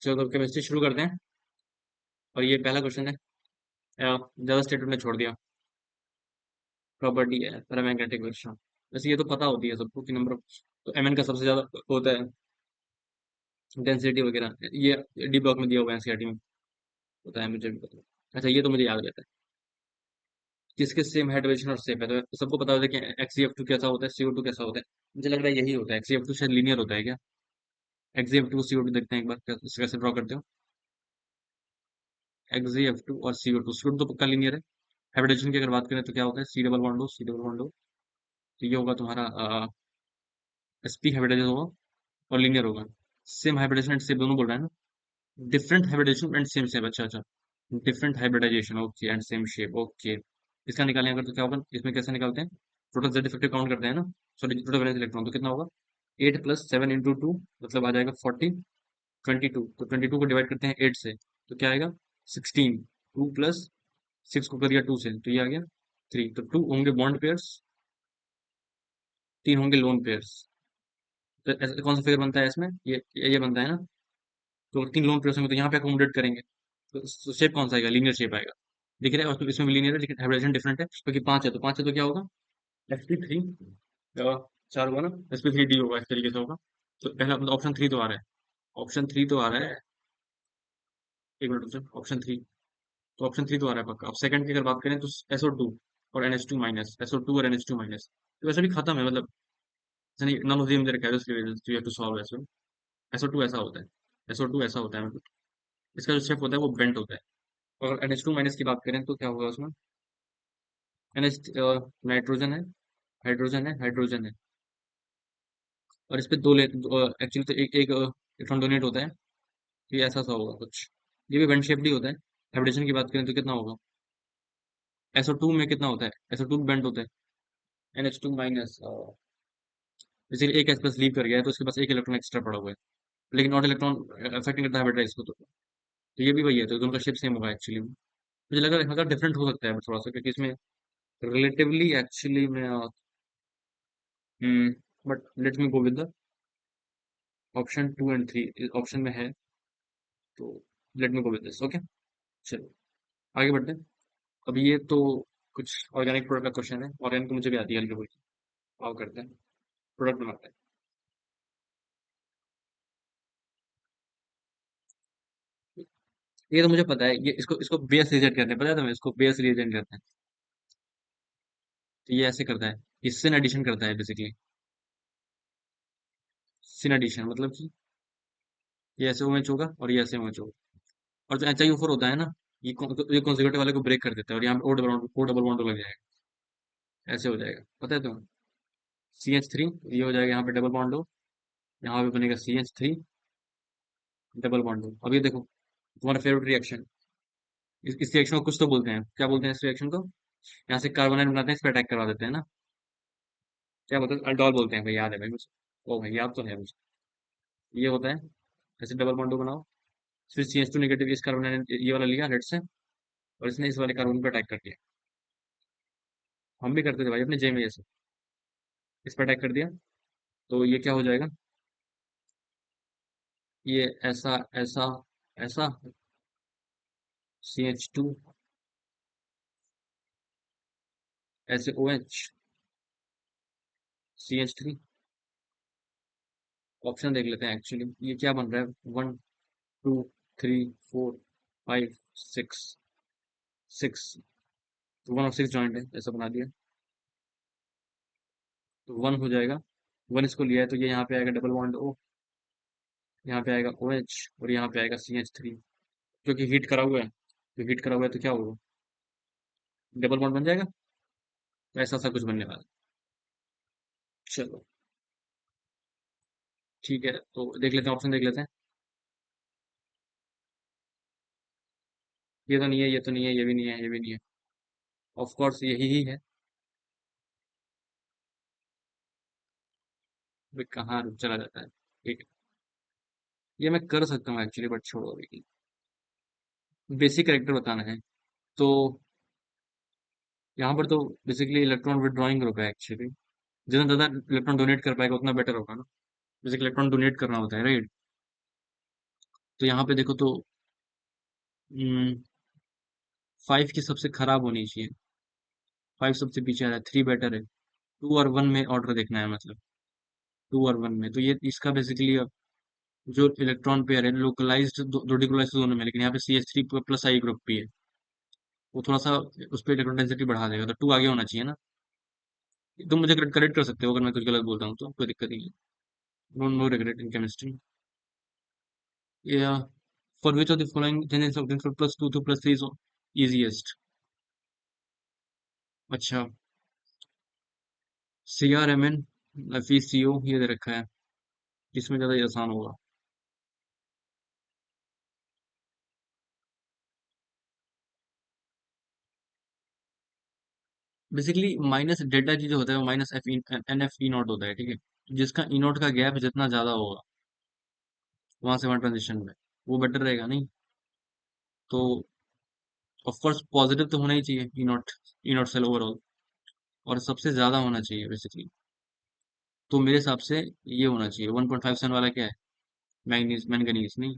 चलो तो केमिस्ट्री शुरू करते हैं। और ये पहला क्वेश्चन है। ज्यादा स्टेटमेंट ने छोड़ दिया। प्रॉपर्टी है पैरामैग्नेटिक वेक्टर। वैसे ये तो पता होती है सबको कि नंबर तो एम एन का सबसे ज्यादा होता है डेंसिटी वगैरह। ये डी ब्लॉक में दिया हुआ है एनसीईआरटी में। होता है, मुझे भी पता है। अच्छा, ये तो मुझे याद रहता है। किसके सेम हाइड्रोजन और शेप है, तो सबको पता होता है कि XeF2 कैसा होता है, CO2 कैसा होता है। मुझे लग रहा है यही होता है। XeF2 शायद लीनियर होता है क्या? XeF2 CO2 देखते हैं एक बार, कैसे ड्रॉ करते हो। XeF2 और CO2 तो पक्का लीनियर है। हाइब्रिडेशन की अगर बात करें तो क्या होता है, C double bond O, C double bond O। तो ये होगा तुम्हारा sp हाइब्रिडाइजेशन होगा और लीनियर होगा। सेम हाइब्रिडेशन एंड शेप दोनों बोल रहा है ना। Different hybridisation and same shape, अच्छा अच्छा। Different hybridisation okay and same shape okay. इसका निकालें अगर तो क्या होगा, इसमें कैसे निकालते हैं? टोटल जेड इफेक्टिव काउंट करते हैं ना। सॉरी, टोटल वैलेंस इलेक्ट्रॉन तो कितना होगा? 8 + 7 × 2 मतलब आ जाएगा 40। 22, तो 22 को डिवाइड करते हैं 8 से, तो क्या आएगा? 16। 2 + 6 को कर दिया 2 से, तो ये आ गया 3। तो 2 होंगे बॉन्ड पेयर्स, 3 होंगे लोन पेयर्स। तो ऐसा कौन सा फिगर बनता है इसमें? ये बनता है ना। तो 3 लोन पेयर्स होंगे तो यहाँ पे अकोमोडेट करेंगे। तो शेप कौन सा आएगा? लीनियर शेप आएगा। दिख रहा है, और तो इसमें भी लीनियर है लेकिन हाइब्रिडेशन डिफरेंट है, क्योंकि 5 है तो 5 है तो क्या होगा? sp3। 4 होगा ना, sp3d होगा, इस तरीके से होगा। तो पहला मतलब ऑप्शन 3 तो आ रहा है। ऑप्शन 3 तो आ रहा है। एक मिनट रुको, ऑप्शन 3। तो ऑप्शन 3 तो आ रहा है पक्का। अब सेकंड की अगर बात करें तो SO2 और NH2 माइनस, SO2 और NH2 माइनस। तो वैसे भी खत्म है मतलब। ऐसा नहीं, none of them their carriers related, तो you have to solve as. SO2 ऐसा होता है। SO2 ऐसा होता है मतलब। इसका जो शेप होता है वो बेंट होता है। और NH2 माइनस की बात करें तो क्या होगा उसमें? NH नाइट्रोजन है, हाइड्रोजन है, हाइड्रोजन है। और इस पे दो ले एक्चुअली तो एक इलेक्ट्रॉन डोनेट होता है। ये ऐसा सा होगा कुछ। ये भी बेंट शेप्ड ही होता है। हाइब्रिडेशन की बात करें तो कितना होगा? SO2 में कितना होता है? SO2 बेंट होता है। NH2 माइनस इसीलिए एक S+ लीव कर गया है तो उसके पास एक इलेक्ट्रॉन एक्स्ट्रा पड़ा हुआ है। लेकिन नॉट इलेक्ट्रॉन अफेक्ट नहीं करता हाइब्रिडाइज को, तो ये भी वही है, तो दोनों का शेप सेम होगा एक्चुअली। मुझे लगा हल्का डिफरेंट हो सकता है थोड़ा सा, क्योंकि इसमें रिलेटिवली एक्चुअली में but let me go with the option 2 और 3 ऑप्शन में है। तो let me go with this, okay. चलो आगे बढ़ते हैं। अब ये तो कुछ ऑर्गेनिक प्रोडक्ट का क्वेश्चन है। ऑर्गेनिक तो मुझे भी आती है हल्की फुल्की। आओ करते हैं, प्रोडक्ट बनाते हैं। ये तो मुझे पता है, ये इसको इसको बेस रिएजेंट कहते हैं, पता है तुम्हें? इसको बेस रिएजेंट कहते हैं। तो ये ऐसे करता है, ये सिन एडिशन करता है बेसिकली। सिन एडिशन मतलब कि ये ऐसे ओएच होगा और ये ऐसे ओएच होगा। और जो HiO4 होता है ना, ये कॉन्जुगेटिव वाले को ब्रेक कर देता है और यहाँ पे O डबल बॉन्ड लग जाएगा। ऐसे हो जाएगा, पता है तुम्हें? CH3, ये हो जाएगा यहाँ पे डबल बॉन्ड हो। यहाँ पे बनेगा CH3 डबल बॉन्ड हो। अब ये देखो, तुम्हारा फेवरेट रिएक्शन। इस रिएक्शन को कुछ तो बोलते हैं, क्या बोलते हैं इस रिएक्शन को? यहाँ से कार्बोनाइट बनाते हैं, इस पर अटैक करवा देते हैं ना। क्या बोलते हैं? अल्डोल बोलते हैं भाई, याद है भाई मुझे। ओ भाई, याद तो है मुझे। ये होता है, ऐसे डबल बॉन्ड बनाओ। फिर CH2 नेगेटिव, इस कार्बोनाइट ने ये वाला लिया रेड से, और इसने इस वाले कार्बन पे अटैक कर दिया। हम भी करते थे भाई अपने जे में, जैसे इस पर अटैक कर दिया। तो ये क्या हो जाएगा? ये ऐसा ऐसा ऐसा, CH2 ऐसे OH, CH3। ऑप्शन देख लेते हैं एक्चुअली ये क्या बन रहा है। 1 2 3 4 5 6, 6। तो 1 और 6 जॉइंट है, ऐसा बना दिया। तो 1 हो जाएगा। 1 इसको लिया है तो ये यहाँ पे आएगा डबल बॉन्ड O। यहाँ पे आएगा OH और यहाँ पे आएगा CH3। क्योंकि हीट करा हुआ है, तो हीट करा हुआ है तो क्या होगा? डबल बॉन्ड बन जाएगा। तो ऐसा सा कुछ बनने वाला है। चलो ठीक है, तो देख लेते हैं, ऑप्शन देख लेते हैं। ये तो नहीं है, ये तो नहीं है, ये भी नहीं है, ये भी नहीं है। ऑफ कोर्स यही ही है। भाई कहाँ रुक चला जाता है। ठीक है, ये मैं कर सकता हूँ एक्चुअली, बट छोड़ो अभी। बेसिक कैरेक्टर बताना है तो यहाँ पर तो बेसिकली इलेक्ट्रॉन विदड्रॉइंग ग्रुप है एक्चुअली। जितना ज़्यादा इलेक्ट्रॉन डोनेट कर पाएगा उतना बेटर होगा ना। बेसिकली इलेक्ट्रॉन डोनेट करना होता है, राइट? तो यहाँ पे देखो तो 5 की सबसे खराब होनी चाहिए। 5 सबसे पीछे आ रहा है, 3 बेटर है। 2 और 1 में ऑर्डर देखना है, मतलब 2 और 1 में, तो ये इसका बेसिकली जो इलेक्ट्रॉन पेयर है लोकलाइज्ड, दो डिकोलाइज्ड दोनों में, लेकिन यहाँ पे CH3 प्लस आई ग्रुप भी है, वो थोड़ा सा उस पर इलेक्ट्रॉन डेंसिटी बढ़ा देगा, तो 2 आगे होना चाहिए ना। तुम मुझे करेक्ट कर सकते हो अगर मैं कुछ गलत बोलता हूँ, तो कोई दिक्कत नहीं है। No no regret in chemistry. या for which of the following tendencies of plus two plus three is easiest. अच्छा, CrMn FeCO ये दे रखा है, इसमें ज्यादा आसान होगा। बेसिकली माइनस डेल्टा जी जो होता है वो माइनस NF E0 होता है, ठीक है। जिसका E0 का गैप जितना ज्यादा होगा वहां से वहां ट्रांजिशन में, वो बेटर रहेगा नहीं। तो ऑफ कोर्स पॉजिटिव तो होना ही चाहिए ई नॉट सेल ओवरऑल, और सबसे ज्यादा होना चाहिए बेसिकली। तो मेरे हिसाब से ये होना चाहिए 1.57 वाला, क्या है, मैग्नीज मैंगनीज नहीं,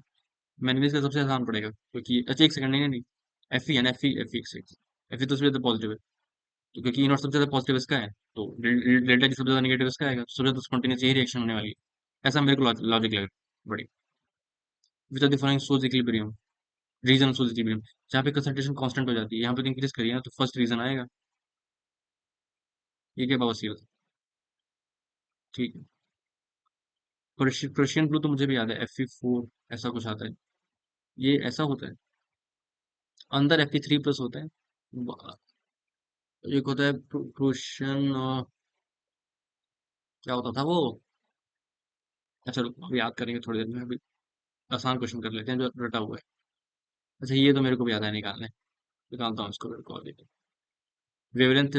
मैंगनीज का सबसे आसान पड़ेगा, क्योंकि अच्छा एक सेकंड, नहीं नहीं नहीं, Fe है ना, Fe Fe तो सबसे ज्यादा पॉजिटिव है, तो क्योंकि ई नॉट सबसे ज्यादा पॉजिटिव इसका है, तो डेल्टा जी सबसे ज्यादा नेगेटिव इसका आएगा, तो सबसे ज्यादा स्पॉन्टेनियस यही रिएक्शन होने वाली है, ऐसा मेरे को लॉजिक लग बड़ी। Which are the following sols equilibrium, reason sols equilibrium, जहाँ पे कंसंट्रेशन कांस्टेंट हो जाती है, यहाँ पे इंक्रीज करिए ना, तो फर्स्ट रीजन आएगा। ये क्या बवासीर, ठीक है। पर्शियन ब्लू तो मुझे भी याद है, Fe4 ऐसा कुछ आता है, ये ऐसा होता है, अंदर Fe3+ होता है। ब- एक होता है प्रोशन, क्या होता था वो, अच्छा रुको, अभी याद करेंगे थोड़ी देर में, अभी आसान क्वेश्चन कर लेते हैं जो रटा हुआ है। अच्छा ये तो मेरे को भी याद है, निकालने निकालता हूँ इसको, मेरे को wavelength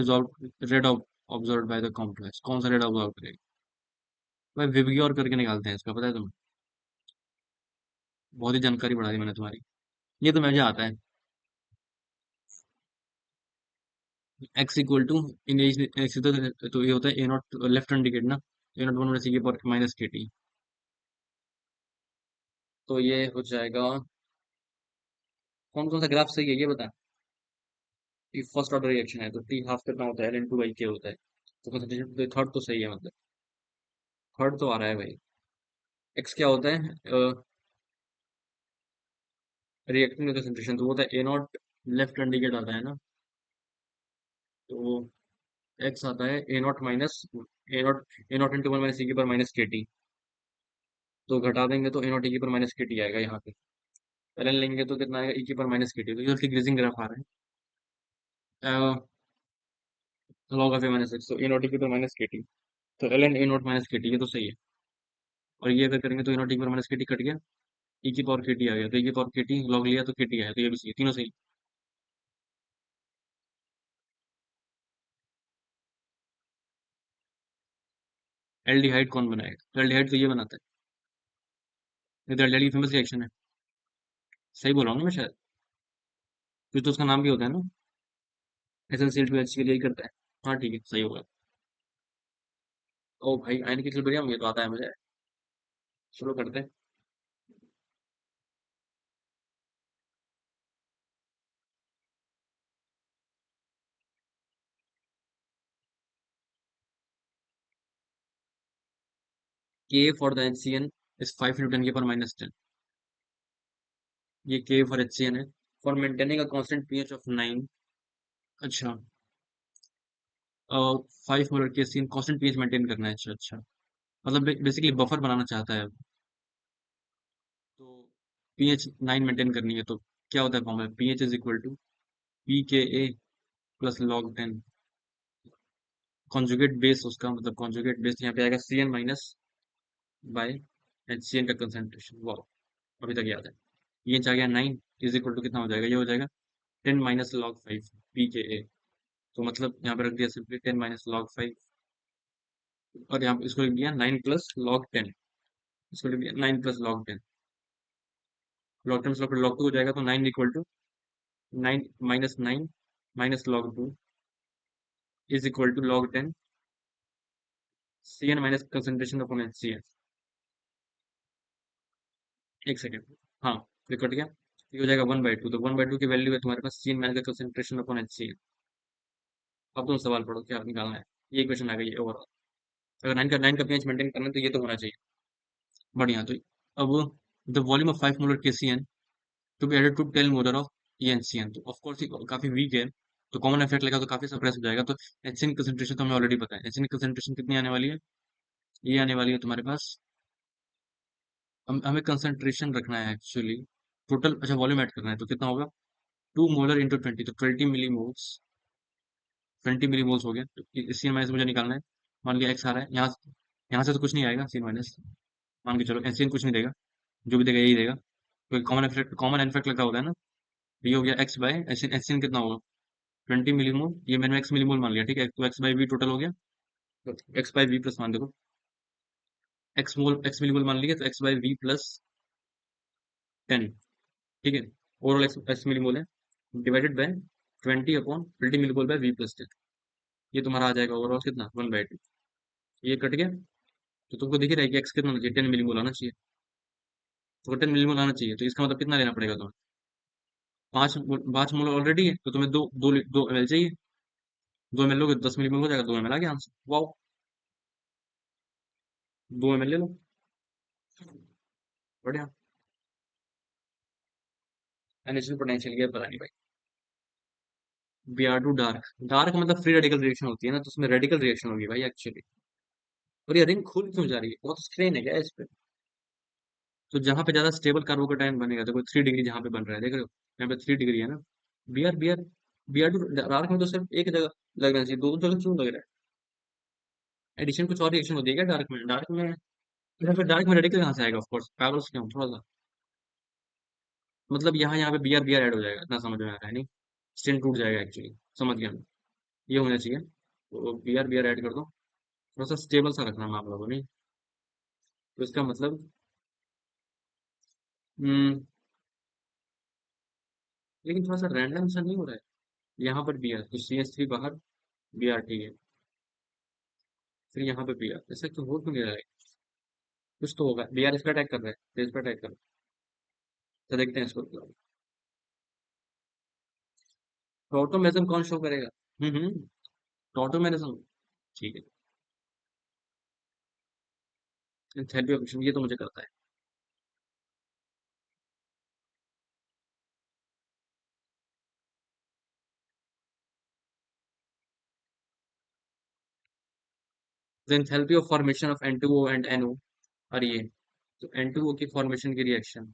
red observe by the complex, कौन सा रेड ऑब्जर्व करेगा, भाई विबग्योर करके निकालते हैं इसका, पता है तुम्हें, बहुत ही जानकारी बढ़ा दी मैंने तुम्हारी। ये तो मुझे आता है, x equal to in x, तो ये होता है A0 लेफ्ट इंडिकेट ना, A0 वन सी के पर माइनस के टी, तो ये हो जाएगा। कौन कौन सा ग्राफ सही है ये बता। ये फर्स्ट ऑर्डर रिएक्शन है, तो टी हाफ कितना होता है, Ln2/k होता है, तो कंसंट्रेशन थर्ड तो सही है, मतलब थर्ड तो आ रहा है भाई। एक्स क्या होता है, रिएक्टिंग में कंसंट्रेशन, तो वो होता है A0 लेफ्ट इंडिकेट आता है ना, तो एक्स आता है A0 minus A0 into one minus C के पर माइनस के टी, तो घटा देंगे तो A0 e की पर माइनस के टी आएगा यहाँ पे। ln लेंगे तो कितना आएगा, e की पर माइनस के टी, तो ये डिक्रीजिंग ग्राफ आ रहा है, लॉग ऑफ A-6, तो A0 e की पर माइनस के टी, तो ln A0 माइनस के टी, ये तो सही है। और ये अगर करेंगे तो A0 e की पर माइनस के टी कट गया, e की पावर के टी आ गया, तो e की पावर के टी लॉग लिया तो के टी आया, तो ये भी सही है, तीनों सही। एल्डिहाइड कौन बनाएगा, तो एल्डिहाइड तो ये बनाता है, ये तो एल्डिहाइड की फेमस रिएक्शन है। सही बोल रहा हूँ ना मैं शायद, कुछ तो उसका नाम भी होता है ना, SnCl2H के लिए ही करता है। हाँ ठीक है, सही होगा। ओ भाई आयन की इक्विलिब्रियम, ये तो आता है मुझे, शुरू करते हैं। K for the HCN is 5 × 10⁻⁻10, ये K फॉर HCN है, for maintaining a constant pH of 9। अच्छा, 5 molar KCN constant pH maintain करना है, अच्छा अच्छा, मतलब बेसिकली बफर बनाना चाहता है, तो pH 9 मेंटेन करनी है, तो क्या होता है formula, pH is equal to pKa + log 10, conjugate base उसका, मतलब कॉन्जुगेट बेस यहाँ पे आएगा CN माइनस बाय HCN का कंसंट्रेशन, वाह, अभी तक याद है। pH आ गया 9, इज इक्वल टू कितना हो जाएगा, ये हो जाएगा 10 - log 5 pKa, तो मतलब यहाँ पे रख दिया सिंपली 10 - log 5, और यहाँ पे इसको लिख दिया 9 + log 10, इसको लिख दिया 9 + log 10, log 10 + log 2 हो जाएगा, तो 9 equal to 9 - 9 - log 2 is equal to log 10 CN minus concentration upon HCN। एक सेकेंड, हाँ, ये कट गया, ये हो जाएगा 1/2। तो 1/2 की वैल्यू है तुम्हारे पास सी एन माइनस का कंसेंट्रेशन अपॉन एच सी। अब तुम सवाल पढ़ो क्या निकालना है। ये क्वेश्चन आ गई ओवरऑल। अगर 9 का पीएच मेंटेन करना है तो ये तो होना चाहिए। बढ़िया। तो अब the volume of 5 molar K C N to be added to 10 molar of E N C N. तो ऑफ कोर्स काफी वीक है, तो कॉमन इफेक्ट लगा तो काफी सप्रेस हो जाएगा। तो एच सी एन कंसेंट्रेशन तो हमें ऑलरेडी पता है। एच सी एन कंसेंट्रेशन कितनी आने वाली है? ये आने वाली है तुम्हारे पास, हमें कंसेंट्रेशन रखना है एक्चुअली। टोटल अच्छा वॉल्यूम ऐड करना है तो कितना होगा? 2 मोलर इंटू 20, तो 20 मिली मोल्स। 20 मिली मोल्स हो गया। तो सी एन माइनस मुझे निकालना है। मान लिया एक्स आ रहा है यहाँ, यहाँ से तो कुछ नहीं आएगा सी एन माइनस। मान के चलो एच सी एन कुछ नहीं देगा, जो भी देगा यही देगा, क्योंकि कॉमन इफेक्ट लगा होता है ना। तो ये हो गया x by H C N कितना होगा? 20 मिलीमोल। ये मैंने एक्स मिलीमोल मान लिया, ठीक है। तो एक्स बाई वी टोटल हो गया। तो एक्स बाई वी प्लस मान देखो, एक्स मिलीमोल मान लिया, तो एक्स बाई वी प्लस 10। ठीक है। ओवरऑल एक्स एक्स मिलीमोल है, divided by 20/20 millimole by V plus 10। ये तुम्हारा आ जाएगा ओवरऑल कितना? 1/2। ये कट गया, तो तुमको दिख ही रहा है कि एक्स कितना होना चाहिए? 10 मिलीमोल आना चाहिए। तो 10 मिलीमोल आना चाहिए, तो इसका मतलब कितना लेना पड़ेगा तुम्हें? 5 मोल ऑलरेडी है, तो तुम्हें दो एम एल चाहिए। 2 ml लोगे तो 10 मिलीमोल हो जाएगा। 2 ml आ गया आंसर। वाओ, 2 ml ले लो। बढ़िया। इनिशियल पोटेंशियल ये पता नहीं भाई। Br2 डार्क, डार्क मतलब फ्री रेडिकल रिएक्शन होती है ना, तो उसमें रेडिकल रिएक्शन होगी भाई एक्चुअली। और ये रिंग खुल क्यों जा रही है? बहुत स्ट्रेन है क्या इस पे? तो जहां पे ज्यादा स्टेबल कार्बोकेटाइन बनेगा, देखो 3 डिग्री जहां पे बन रहा है, देख रहे हो यहाँ पे 3 डिग्री है ना। Br2 डार्क में तो सिर्फ एक जगह लगना चाहिए, दो जगह क्यों लग रहा है? एडिशन कुछ और रिएक्शन होती है क्या डार्क में या फिर डार्क में रेडिकल कहाँ से आएगा? ऑफकोर्स पागल क्यों थोड़ा सा। मतलब यहाँ पे Br ऐड हो जाएगा, इतना समझ में आ रहा है नहीं? स्टेन टूट जाएगा एक्चुअली। समझ गया मैं। ये होना चाहिए। तो Br ऐड कर दो। थोड़ा सा स्टेबल सा रखना मामला को, नहीं? तो इसका मतलब हम्म, लेकिन थोड़ा सा रैंडम सा नहीं हो रहा है? यहाँ पर बी आर, तो CH3 बाहर, Br है, फिर यहाँ पे Br, ऐसा क्यों हो क्यों नहीं रहा है? कुछ तो होगा। Br इस पर अटैक कर रहा है, तो इस पर अटैक कर रहा है। तो देखते हैं इसको। टॉटोमेरिज्म कौन शो करेगा? हम्म। टॉटोमेरिज्म, ठीक है। थेरेपी ऑप्शन ये तो मुझे करता है। The enthalpy of formation of N2O and NO। और ये तो N2O की फॉर्मेशन की रिएक्शन,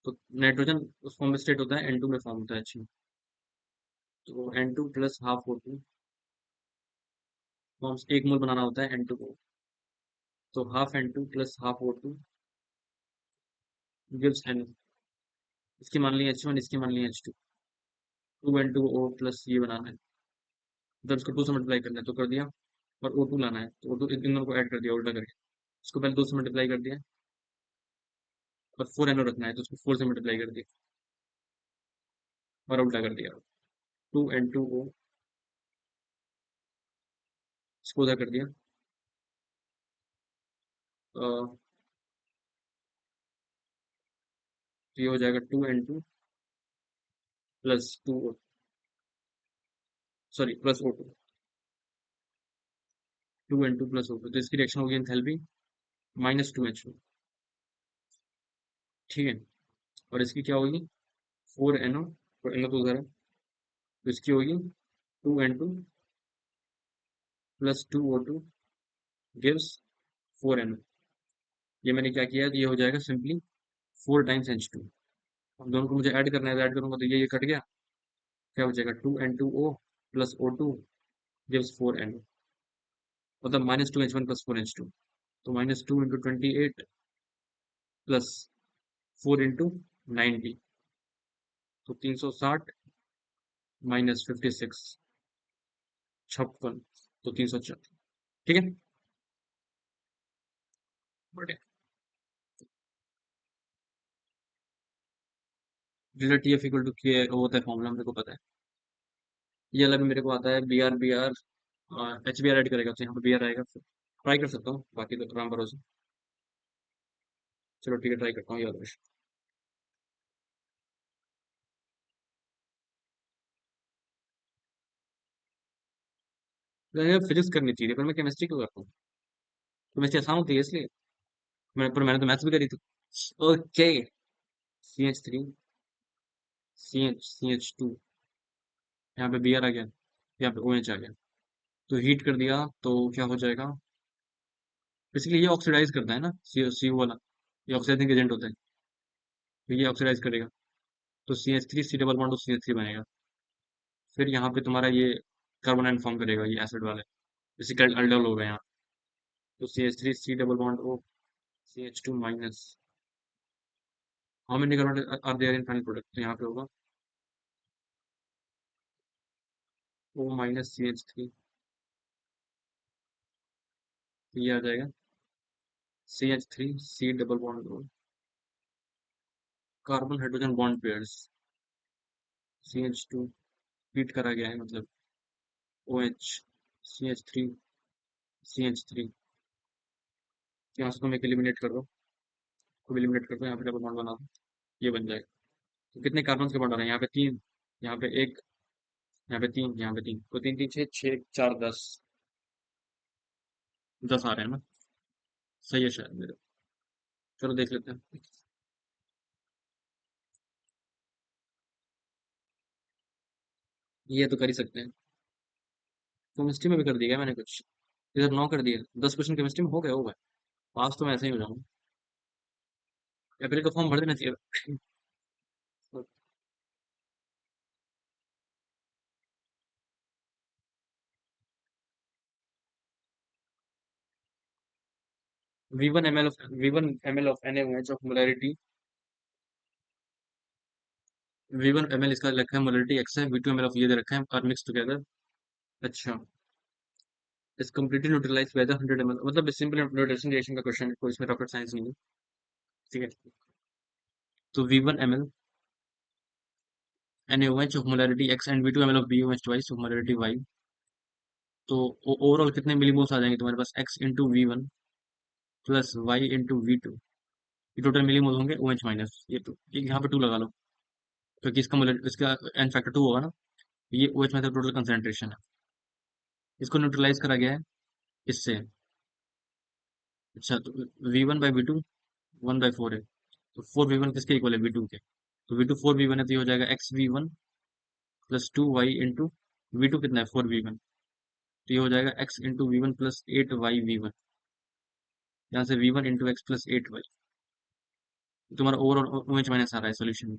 तो नाइट्रोजन उस फॉर्म में स्टेट होता है, N2 में फॉर्म होता है। अच्छा, तो N2 plus half O2 forms, 1 मोल बनाना होता है N2O। तो half N2 plus half O2 gives N। इसकी मान ली H1, इसकी मान ली H2। 2N2O प्लस ये बनाना है, जब इसको 2 से मल्टीप्लाई करना है तो कर दिया। और O2 लाना है, तो O2 इन दोनों को ऐड कर दिया उल्टा करके। इसको पहले 2 से मल्टीप्लाई कर दिया, और 4NO रखना है तो उसको 4 से मल्टीप्लाई कर दिया और उल्टा कर दिया। 2N2O, इसको उधर कर दिया। तो ये हो जाएगा 2N2 plus 2, sorry plus O2। 2N2 plus O2, तो इसकी रिएक्शन होगी एंथैल्पी -2H2। ठीक है। और इसकी क्या होगी? 4NO, और NO तो उधर है, तो इसकी होगी 2N2 plus 2O2 gives 4NO। ये मैंने क्या किया है, तो ये हो जाएगा सिंपली 4 टाइम्स H2। अब दोनों को मुझे ऐड करना है, तो ऐड करूंगा तो ये कट गया। क्या हो जाएगा? 2N2O plus O2 gives 4NO, मतलब -2H1 प्लस 4H2। तो -2 × 28 प्लस 4 × 90, तो 360 -56, 56, तो 304। ठीक है। बढ़िया। Delta T F equal to K होता है फॉर्मूला, मेरे को पता है। ये वाला भी मेरे को आता है। बी आर HBr ऐड करेगा तो यहाँ पे बी आर आएगा। ट्राई कर सकता हूँ, बाकी तो राम भरोसे। चलो ठीक है, ट्राई करता हूँ ये वाला। फिजिक्स करनी चाहिए पर मैं केमिस्ट्री क्यों करता हूँ? केमिस्ट्री आसान होती है इसलिए। मैंने तो मैथ्स भी करी थी। ओके। CH3, CH2, यहाँ पे Br आ गया, यहाँ पे OH आ गया। तो हीट कर दिया तो क्या हो जाएगा? बेसिकली ये ऑक्सीडाइज करता है ना, CO वाला, ये ऑक्सीडाइजिंग एजेंट होता है। तो ये ऑक्सीडाइज करेगा, तो CH3 C double bond CH3 बनेगा। फिर यहाँ पे तुम्हारा ये कार्बन आयन फॉर्म करेगा, ये एसिड वाले, बेसिकली अल्डोल होगा यहाँ। तो CH3 C double bond O, CH2 minus. How many carbon are there in final product? तो यहाँ पे होगा O माइनस CH3, ये आ जाएगा CH3 C double bond O, carbon hydrogen bond pairs, CH2 heat करा गया है मतलब, OH, CH3, CH3। यहाँ से तुम एक एलिमिनेट कर दो, को एलिमिनेट कर दो, यहाँ पे डबल बॉन्ड बना दो, ये बन जाएगा। तो कितने कार्बन के बॉन्ड आ रहे हैं? यहाँ पे 3, यहाँ पे 1, यहाँ पे 3, यहाँ पे 3, तो 3 3 6 6 4 10, 10 आ रहे हैं ना? सही है शायद मेरे। चलो देख लेते हैं। ये तो कर ही सकते हैं। केमिस्ट्री में भी कर दिया क्या मैंने कुछ? इधर 9 कर दिया, 10 क्वेश्चन केमिस्ट्री में हो गया होगा। पास तो मैं ऐसे ही हो जाऊंगा। अप्रैल का फॉर्म भर देना चाहिए। V1 ml of NaOH of molarity, V1 ml इसका लिखा है मोलैरिटी x है, V2 ml ऑफ ये दे रखा है और मिक्स टुगेदर। अच्छा, इस completely neutralized by the 100 ml, मतलब सिंपल न्यूट्रिशन रिएक्शन का क्वेश्चन है, कोई इसमें रॉकेट साइंस नहीं है। ठीक है, तो V1 ml NaOH of molarity x and V2 ml of BOH twice of molarity y। तो ओवरऑल कितने मिलीमोल्स आ जाएंगे तुम्हारे पास? x into V1 plus y into V2, ये टोटल मिलीमोल होंगे OH माइनस ये टू, यहाँ पे 2 लगा लो, क्योंकि इसका एन फैक्टर 2 होगा ना। ये OH में टोटल कंसेंट्रेशन है, इसको न्यूट्रलाइज करा गया है इससे। अच्छा, तो V1/V2 1/4 है, तो 4V1 किसके इक्वल है? V2 के। तो V2 4V1 है, तो ये हो जाएगा XV1 plus 2y into V2 कितना है? 4V1, तो ये हो जाएगा x into V1 plus 8y V1, यहाँ से V1 into x plus 8y। तुम्हारा ओवरऑल OH माइनस आ रहा है सोल्यूशन में।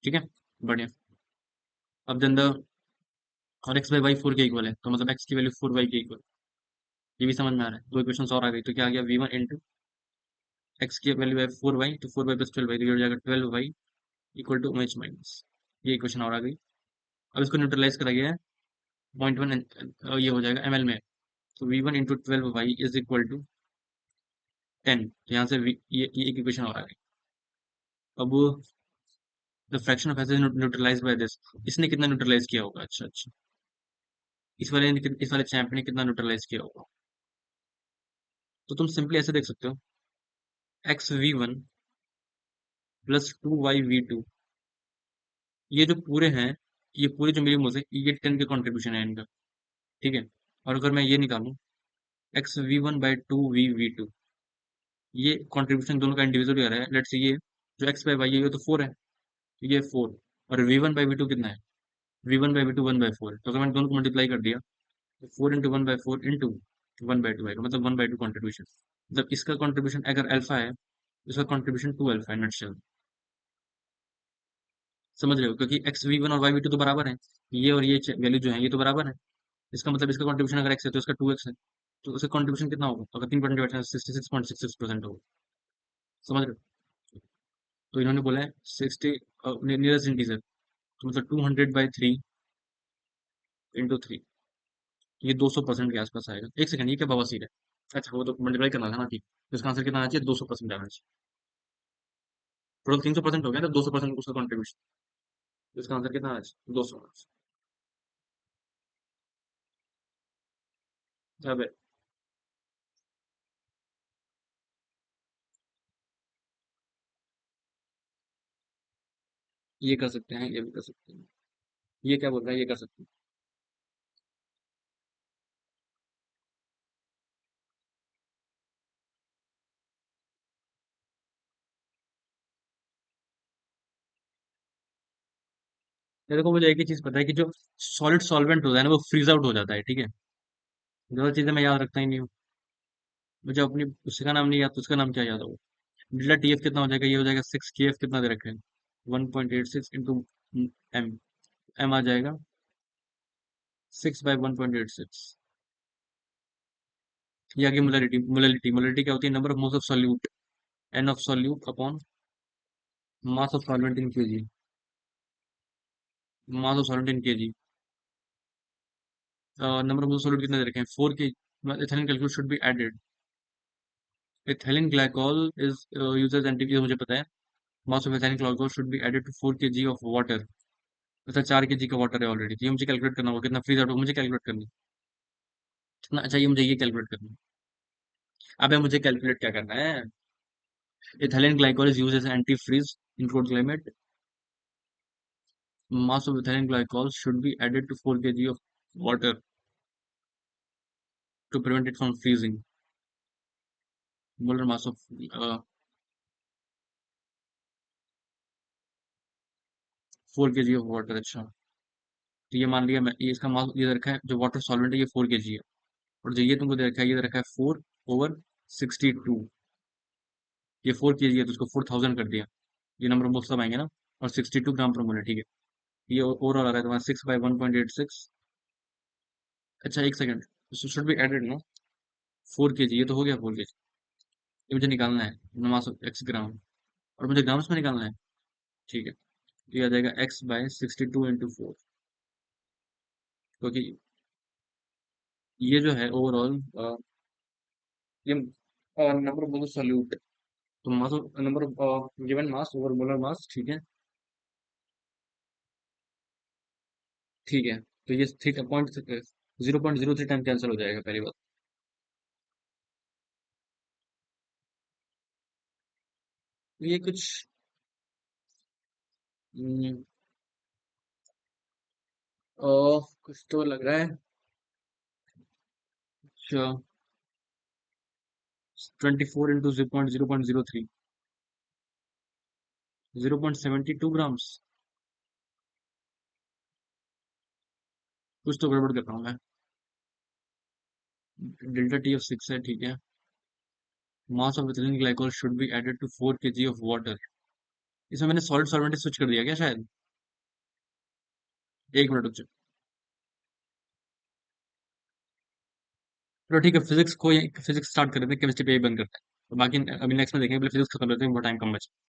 ठीक है, बढ़िया। अब देन द, और x बाई वाई 4 के इक्वल है, तो मतलब x की वैल्यू 4y के इक्वल, ये भी समझ में आ रहा है। दो इक्वेशन और आ गई, तो क्या आ गया? V1 इंटू एक्स की वैल्यू है 4y, तो 4y प्लस 12y, तो ये हो जाएगा 12y equal to OH minus. ये इक्वेशन और आ गई। अब इसको न्यूट्रलाइज करा गया है 0.1, ये हो जाएगा ml में, तो V1 into 12y is equal to 10, तो यहाँ से ये एक इक्वेशन और आ गई। अब the fraction of acid neutralise by this, इसने कितना न्यूट्रलाइज किया होगा? अच्छा अच्छा, इस वाले चैंप ने कितना न्यूट्रलाइज किया होगा? तो तुम सिंपली ऐसे देख सकते हो, XV1 प्लस 2y V2, ये जो पूरे हैं, ये पूरे जो मेरे मुंह से, ये 10 के कॉन्ट्रीब्यूशन है इनका। ठीक है, और अगर मैं ये निकालूं XV1/2V2, ये कॉन्ट्रीब्यूशन दोनों का इंडिविजुअल आ रहा है। लेट्स ये जो x/y है ये तो 4 है, तो ये 4, और V1/V2 कितना है? V1/V2 1/4 है, तो अगर मैंने दोनों को मल्टीप्लाई कर दिया, तो 4 इंटू 1/4 इंटू 1/2 आएगा, मतलब 1/2 कॉन्ट्रीब्यूशन। मतलब इसका कॉन्ट्रीब्यूशन अगर अल्फा है, इसका कॉन्ट्रीब्यूशन 2 अल्फा है नटशेल। समझ रहे हो? क्योंकि XV1 और YV2 तो बराबर है, ये और ये वैल्यू जो है ये तो बराबर है। इसका मतलब इसका कॉन्ट्रीब्यूशन अगर x है तो इसका 2x है, तो उसका कॉन्ट्रीब्यूशन कितना होगा? अगर 3 66.66% होगा। समझ रहे हो? तो इन्होंने बोला है 60 नियरेस्ट इंटीजर, तो मतलब 200/3 इंटू 3, ये 200% के आसपास आएगा। एक सेकंड, ये क्या बवासीर है? अच्छा, वो तो मल्टीप्लाई करना था ना, ठीक। तो इसका आंसर कितना आना चाहिए? 200% आना चाहिए। टोटल 300% हो गया, तो 200% उसका कॉन्ट्रीब्यूशन, तो इसका आंसर कितना आना चाहिए? 200। अब ये कर सकते हैं, ये भी कर सकते हैं। ये क्या बोल रहा है? ये कर सकते हैं। ये देखो, मुझे एक ही चीज पता है कि जो सॉलिड सॉल्वेंट होता है ना वो फ्रीज आउट हो जाता है, ठीक है। ज्यादा चीजें मैं याद रखता ही नहीं हूँ। मुझे अपनी उसका नाम नहीं याद तो उसका नाम क्या याद होगा। डेल्टा टी एफ कितना हो जाएगा, ये हो जाएगा 6 के एफ, कितना दे रखे हैं 1.86 एम। एम आ जाएगा 6/1.86। ये आगे मोलरिटी, मोलरिटी क्या होती है, number of moles of solute, N of solute upon mass of solvent in kg. Mass of solvent in kg, number of moles solute कितने दे रखे हैं 4 के। Ethylene calculate should be added. Ethylene glycol is uses anti, मुझे पता है। Mass of ethylene glycol should be added to 4 kg of water. मतलब 4 kg का वाटर है ऑलरेडी, तो ये मुझे कैलकुलेट करना होगा कितना फ्रीज आउट होगा, मुझे कैलकुलेट करना है। कितना, अच्छा ये मुझे ये कैलकुलेट करना है। अबे मुझे कैलकुलेट क्या करना है। Ethylene glycol is used as antifreeze in cold climate. Mass of ethylene glycol should be added to 4 kg of water to prevent it from freezing. Molar mass of 4 kg of water। अच्छा, तो ये मान लिया मैं, ये इसका मास ये दे रखा है, जो वाटर सॉल्वेंट है ये 4 kg है। और जो ये तुमको दे रखा है, ये दे रखा है 4/62। ये 4 kg है तो उसको 4000 कर दिया। ये नंबर ऑफ मोल्स सब आएंगे ना। और 62 ग्राम पर मोल है, ठीक है। ये ओवरऑल आ रहा है तुम्हारा 6/1.86। अच्छा एक सेकंड, शुड बी एडेड ना 4 kg, ये तो हो गया 4 kg। ये मुझे निकालना है मास ऑफ एक्स ग्राम, और मुझे ग्राम्स में निकालना है, ठीक है। तो ये आ जाएगा x/62 × 4, क्योंकि ये जो है ओवरऑल ये नंबर ऑफ मोलर सॉल्यूट, तो mass of number of given mass over molar mass, ठीक है। ठीक है, तो ये ठीक है, पॉइंट 0.03 टाइम कैंसिल हो जाएगा पहली बात। तो ये कुछ हम्म, कुछ तो लग रहा है। अच्छा, 24 × 0.003, 0.72 ग्राम्स। कुछ तो गड़बड़ कर रहा हूँ मैं। डेल्टा टी ऑफ 6 है, ठीक है। Mass of ethylene glycol should be added to 4 kg of water. इसमें मैंने सॉलिड सॉल्वेंट स्विच कर दिया क्या शायद। एक मिनट रुक जाओ। चलो ठीक है, फिजिक्स स्टार्ट कर देते हैं, केमिस्ट्री पे ही बंद करते हैं। तो बाकी अभी नेक्स्ट में देखेंगे, पहले फिजिक्स खत्म करते हैं, बहुत टाइम कम बचा।